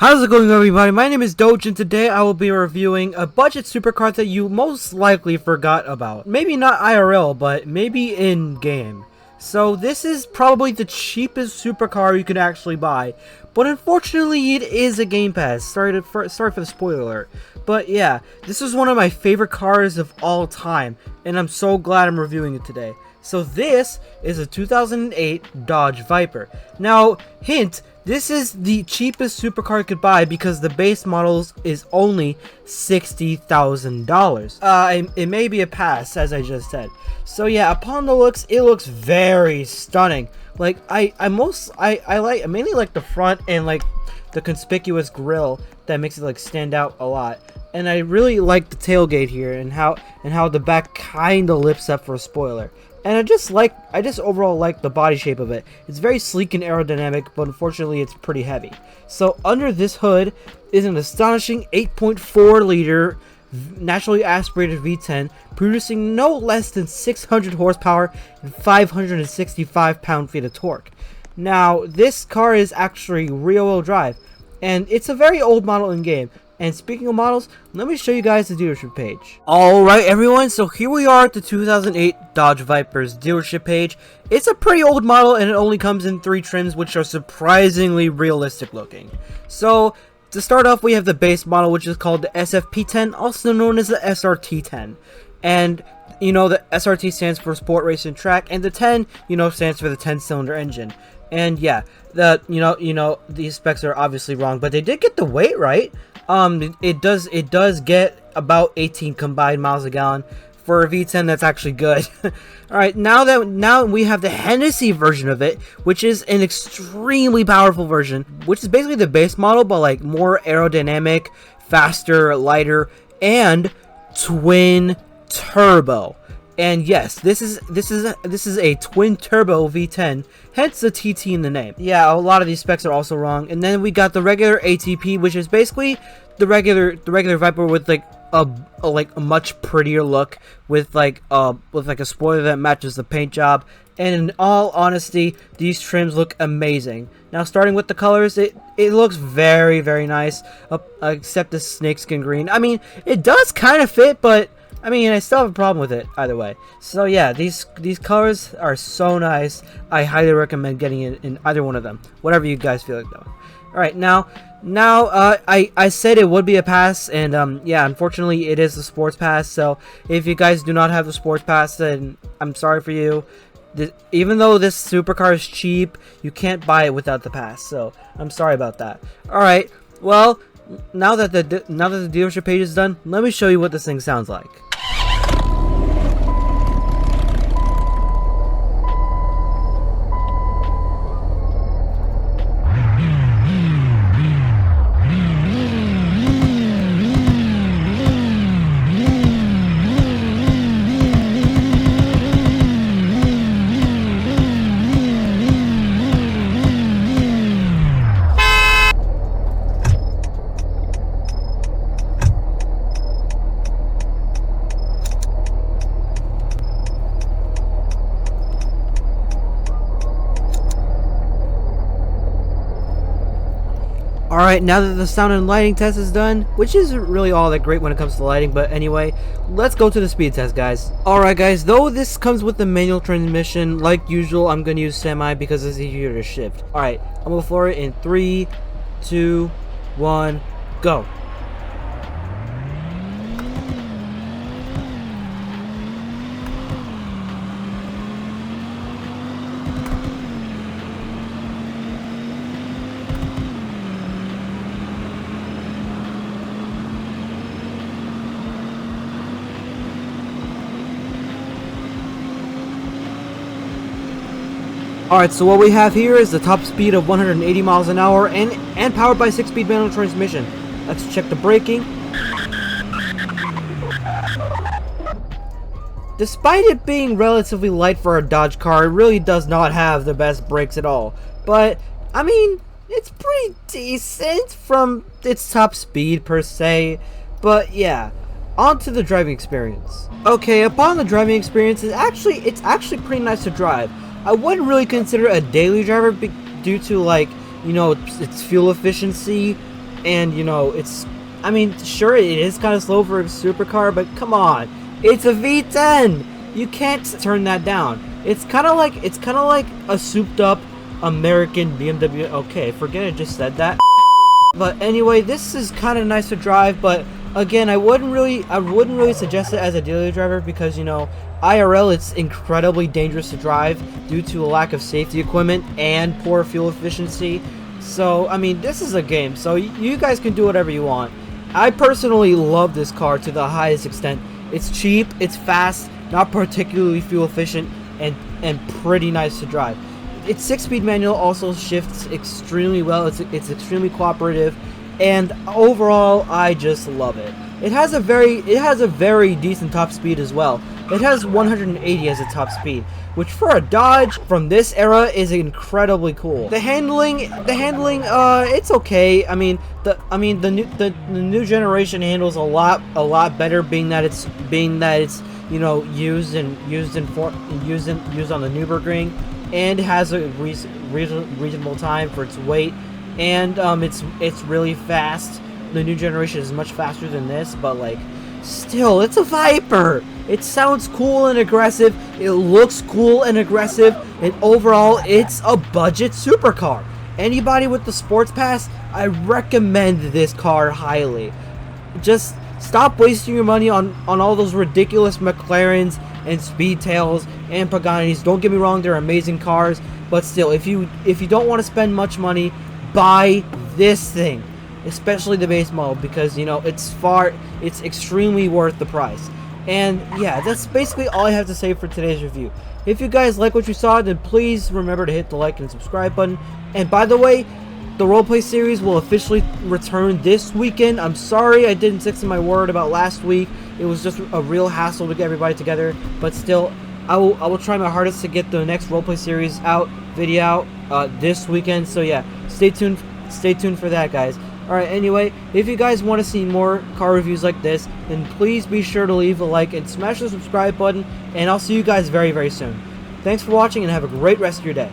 How's it going, everybody? My name is Doge, and today I will be reviewing a budget supercar that you most likely forgot about. Maybe not IRL, but maybe in-game. So this is probably the cheapest supercar you can actually buy, but unfortunately it is a Game Pass. Sorry for the spoiler alert. But yeah, this is one of my favorite cars of all time, and I'm so glad I'm reviewing it today. So this is a 2008 Dodge Viper. Now, hint, this is the cheapest supercar you could buy because the base models is only $60,000. It may be a pass, as I just said. So yeah, upon the looks, it looks very stunning. Like I mainly like the front and like the conspicuous grille that makes it like stand out a lot. And I really like the tailgate here and how the back kind of lifts up for a spoiler. And I just overall like the body shape of it. It's very sleek and aerodynamic, but unfortunately it's pretty heavy. So under this hood is an astonishing 8.4 liter naturally aspirated V10, producing no less than 600 horsepower and 565 pound-feet of torque. Now, this car is actually rear-wheel drive, and it's a very old model in game. And speaking of models, let me show you guys the dealership page. Alright everyone, so here we are at the 2008 Dodge Viper's dealership page. It's a pretty old model and it only comes in 3 trims, which are surprisingly realistic looking. So, to start off, we have the base model, which is called the SFP10, also known as the SRT10. And, you know, the SRT stands for Sport Race and Track, and the 10, you know, stands for the 10-cylinder engine. And yeah, these specs are obviously wrong, but they did get the weight right. It does get about 18 combined miles a gallon. For a V10, that's actually good. Alright, now we have the Hennessy version of it, which is an extremely powerful version, which is basically the base model, but like more aerodynamic, faster, lighter, and twin turbo. And yes, this is a twin turbo V10, hence the TT in the name. Yeah, a lot of these specs are also wrong. And then we got the regular ATP, which is basically the regular Viper with like a much prettier look, with like a spoiler that matches the paint job. And in all honesty, these trims look amazing. Now, starting with the colors, it looks very, very nice, except the snakeskin green. I mean, it does kind of fit, but I mean, I still have a problem with it either way. So yeah, these colors are so nice. I highly recommend getting it in either one of them, whatever you guys feel like doing. All right, now I said it would be a pass, and yeah, unfortunately it is the sports pass. So if you guys do not have the sports pass, then I'm sorry for you. Even though this supercar is cheap, you can't buy it without the pass. So I'm sorry about that. All right, well, now that the dealership page is done, let me show you what this thing sounds like. Alright, now that the sound and lighting test is done, which isn't really all that great when it comes to lighting, but anyway, let's go to the speed test, guys. Alright guys, though this comes with the manual transmission, like usual, I'm going to use semi because it's easier to shift. Alright, I'm going to floor it in 3, 2, 1, go. Alright, so what we have here is the top speed of 180 miles an hour and powered by 6-speed manual transmission. Let's check the braking. Despite it being relatively light for a Dodge car, it really does not have the best brakes at all. But, I mean, it's pretty decent from its top speed per se. But yeah, on to the driving experience. Okay, upon the driving experience, it's actually pretty nice to drive. I wouldn't really consider it a daily driver due to, like, you know, its fuel efficiency, and you know, I mean, sure, it is kind of slow for a supercar, but come on, it's a V10. You can't turn that down. It's kind of like a souped-up American BMW. Okay, forget I just said that. But anyway, this is kind of nice to drive, but again, I wouldn't really suggest it as a daily driver because, you know, IRL it's incredibly dangerous to drive due to a lack of safety equipment and poor fuel efficiency. So, I mean, this is a game, so you guys can do whatever you want. I personally love this car to the highest extent. It's cheap, it's fast, not particularly fuel efficient, and pretty nice to drive. Its 6-speed manual also shifts extremely well. It's extremely cooperative, and overall, I just love it. It has a very decent top speed as well. It has 180 as a top speed, which for a Dodge from this era is incredibly cool. The handling, it's okay. I mean, the new generation handles a lot better, being that it's you know, used on the Nürburgring, and has a reasonable time for its weight, and it's really fast. The new generation is much faster than this, but like, still, it's a Viper. It sounds cool and aggressive. It looks cool and aggressive, and overall, it's a budget supercar. Anybody with the sports pass, I recommend this car highly. Just stop wasting your money on all those ridiculous McLarens and Speedtails and Paganis. Don't get me wrong, they're amazing cars, but still, if you don't want to spend much money, buy this thing, especially the base model, because you know it's extremely worth the price. And yeah, that's basically all I have to say for today's review. If you guys like what you saw, then please remember to hit the like and subscribe button. And by the way, the roleplay series will officially return this weekend. I'm sorry I didn't stick to my word about last week. It was just a real hassle to get everybody together. But still, I will try my hardest to get the next roleplay series video out this weekend. So yeah, stay tuned for that, guys. Alright, anyway, if you guys want to see more car reviews like this, then please be sure to leave a like and smash the subscribe button, and I'll see you guys very, very soon. Thanks for watching, and have a great rest of your day.